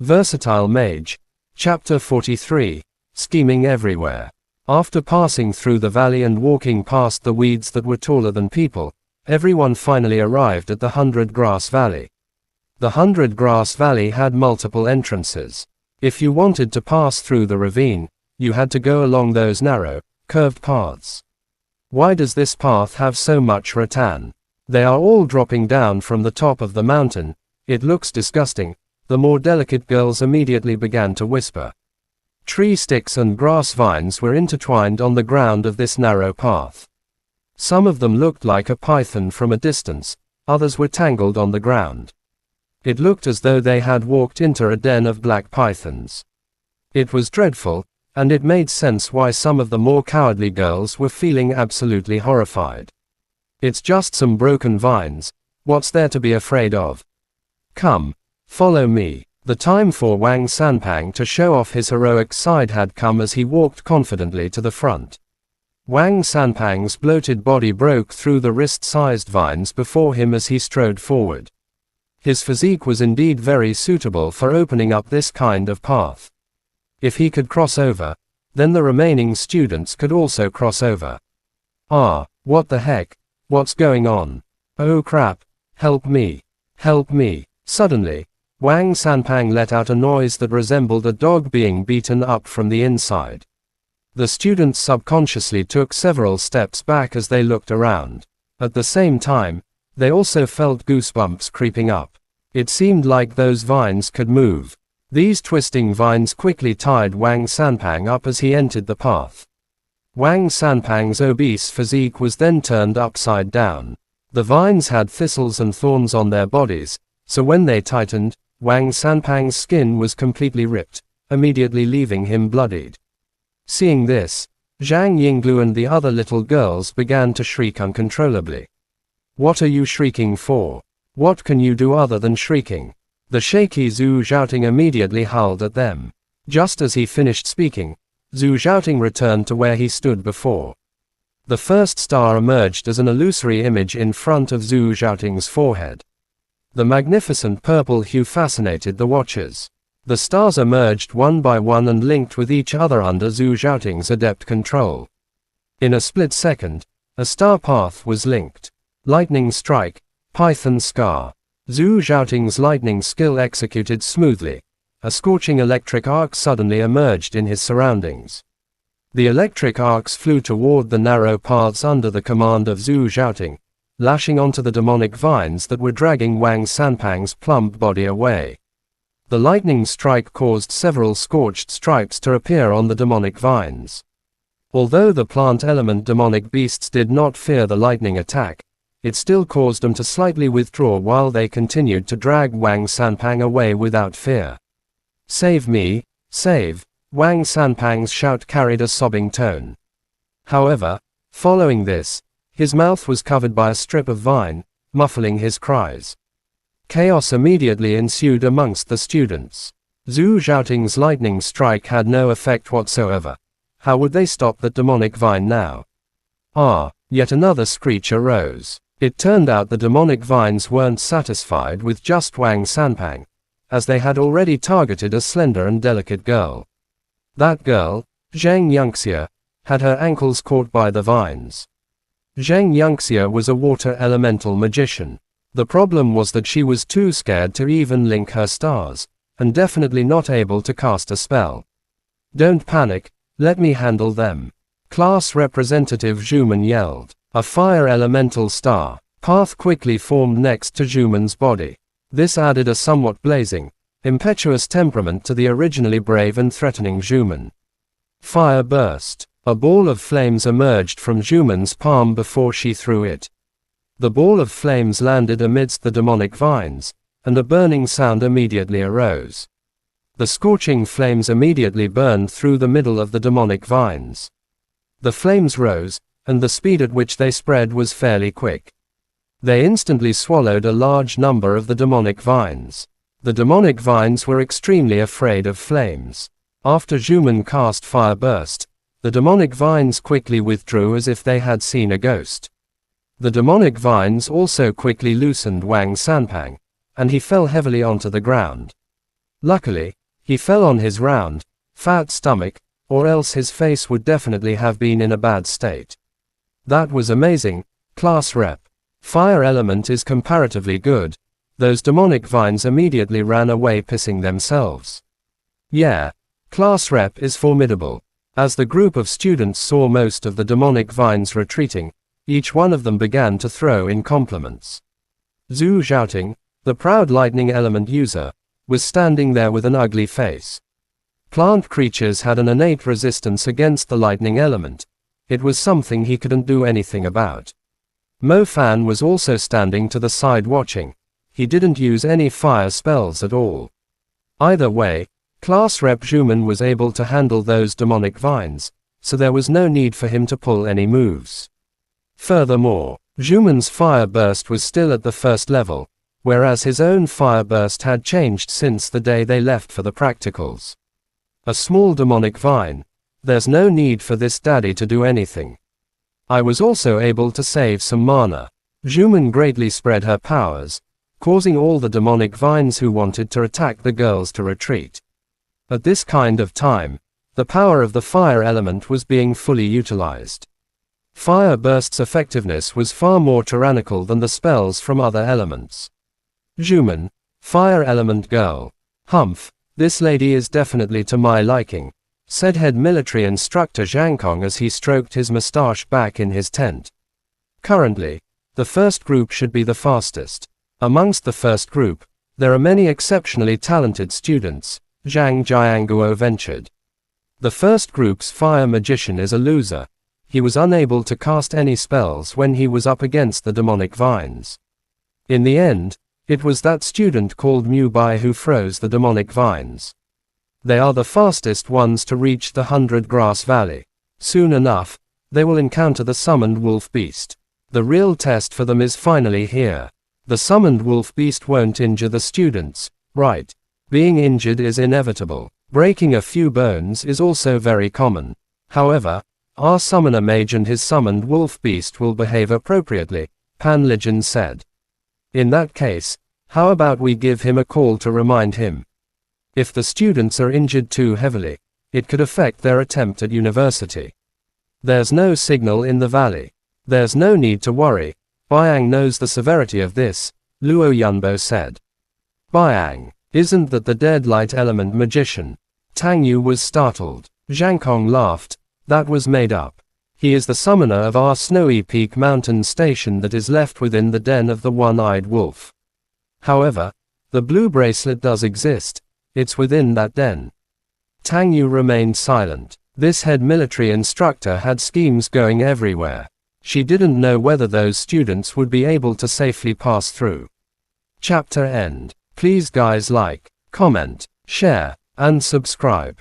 Versatile Mage. Chapter 43. Scheming Everywhere. After passing through the valley and walking past the weeds that were taller than people, everyone finally arrived at the 100-Grass Valley. The 100-Grass Valley had multiple entrances. If you wanted to pass through the ravine, you had to go along those narrow, curved paths. Why does this path have so much rattan? They are all dropping down from the top of the mountain. It looks disgusting. The more delicate girls immediately began to whisper. Tree sticks and grass vines were intertwined on the ground of this narrow path. Some of them looked like a python from a distance, others were tangled on the ground. It looked as though they had walked into a den of black pythons. It was dreadful, and it made sense why some of the more cowardly girls were feeling absolutely horrified. It's just some broken vines, what's there to be afraid of? Come. Follow me. The time for Wang Sanpang to show off his heroic side had come as he walked confidently to the front. Wang Sanpang's bloated body broke through the wrist-sized vines before him as he strode forward. His physique was indeed very suitable for opening up this kind of path. If he could cross over, then the remaining students could also cross over. Ah, what the heck? What's going on? Oh crap, help me. Help me. Suddenly, Wang Sanpang let out a noise that resembled a dog being beaten up from the inside. The students subconsciously took several steps back as they looked around. At the same time, they also felt goosebumps creeping up. It seemed like those vines could move. These twisting vines quickly tied Wang Sanpang up as he entered the path. Wang Sanpang's obese physique was then turned upside down. The vines had thistles and thorns on their bodies, so when they tightened, Wang Sanpang's skin was completely ripped, immediately leaving him bloodied. Seeing this, Zhang Yinglu and the other little girls began to shriek uncontrollably. What are you shrieking for? What can you do other than shrieking? The shaky Zhu Zhaoting immediately howled at them. Just as he finished speaking, Zhu Zhaoting returned to where he stood before. The first star emerged as an illusory image in front of Zhu Zhaoting's forehead. The magnificent purple hue fascinated the watchers. The stars emerged one by one and linked with each other under Zhu Zhaoting's adept control. In a split second, a star path was linked. Lightning strike, Python scar. Zhu Zhaoting's lightning skill executed smoothly. A scorching electric arc suddenly emerged in his surroundings. The electric arcs flew toward the narrow paths under the command of Zhu Zhaoting, lashing onto the demonic vines that were dragging Wang Sanpang's plump body away. The lightning strike caused several scorched stripes to appear on the demonic vines. Although the plant element demonic beasts did not fear the lightning attack, it still caused them to slightly withdraw while they continued to drag Wang Sanpang away without fear. Save me, save! Wang Sanpang's shout carried a sobbing tone. However, following this, his mouth was covered by a strip of vine, muffling his cries. Chaos immediately ensued amongst the students. Zhu Zhaoting's lightning strike had no effect whatsoever. How would they stop that demonic vine now? Ah, yet another screech arose. It turned out the demonic vines weren't satisfied with just Wang Sanpang, as they had already targeted a slender and delicate girl. That girl, Zhang Yangxia, had her ankles caught by the vines. Zhang Yangxia was a water elemental magician. The problem was that she was too scared to even link her stars, and definitely not able to cast a spell. Don't panic, let me handle them. Class Representative Zhuman yelled. A fire elemental star path quickly formed next to Zhuman's body. This added a somewhat blazing, impetuous temperament to the originally brave and threatening Zhuman. Fire burst. A ball of flames emerged from Zhuman's palm before she threw it. The ball of flames landed amidst the demonic vines, and a burning sound immediately arose. The scorching flames immediately burned through the middle of the demonic vines. The flames rose, and the speed at which they spread was fairly quick. They instantly swallowed a large number of the demonic vines. The demonic vines were extremely afraid of flames. After Zhuman cast Fire Burst, the demonic vines quickly withdrew as if they had seen a ghost. The demonic vines also quickly loosened Wang Sanpang, and he fell heavily onto the ground. Luckily, he fell on his round, fat stomach, or else his face would definitely have been in a bad state. That was amazing, class rep. Fire element is comparatively good. Those demonic vines immediately ran away pissing themselves. Yeah, class rep is formidable. As the group of students saw most of the demonic vines retreating, each one of them began to throw in compliments. Zhu Zhaoting, the proud lightning element user, was standing there with an ugly face. Plant creatures had an innate resistance against the lightning element. It was something he couldn't do anything about. Mo Fan was also standing to the side watching. He didn't use any fire spells at all. Either way, Class Rep Zhuman was able to handle those demonic vines, so there was no need for him to pull any moves. Furthermore, Zhuman's fire burst was still at the first level, whereas his own fire burst had changed since the day they left for the practicals. A small demonic vine. There's no need for this daddy to do anything. I was also able to save some mana. Zhuman greatly spread her powers, causing all the demonic vines who wanted to attack the girls to retreat. At this kind of time, the power of the fire element was being fully utilized. Fire burst's effectiveness was far more tyrannical than the spells from other elements. Zhuman, fire element girl. Humph, this lady is definitely to my liking, said head military instructor Zhang Kong as he stroked his mustache back in his tent. Currently, the first group should be the fastest. Amongst the first group, there are many exceptionally talented students, Zhang Jianguo ventured. The first group's fire magician is a loser. He was unable to cast any spells when he was up against the demonic vines. In the end, it was that student called Mu Bai who froze the demonic vines. They are the fastest ones to reach the 100 Grass Valley. Soon enough, they will encounter the summoned wolf beast. The real test for them is finally here. The summoned wolf beast won't injure the students, right? Being injured is inevitable. Breaking a few bones is also very common. However, our summoner mage and his summoned wolf beast will behave appropriately, Pan Lijun said. In that case, how about we give him a call to remind him? If the students are injured too heavily, it could affect their attempt at university. There's no signal in the valley. There's no need to worry. Biang knows the severity of this, Luo Yunbo said. Biang, isn't that the dead light element magician? Tang Yu was startled. Zhang Kong laughed. That was made up. He is the summoner of our Snowy Peak Mountain station that is left within the den of the one-eyed wolf. However, the blue bracelet does exist. It's within that den. Tang Yu remained silent. This head military instructor had schemes going everywhere. She didn't know whether those students would be able to safely pass through. Chapter end. Please guys like, comment, share, and subscribe.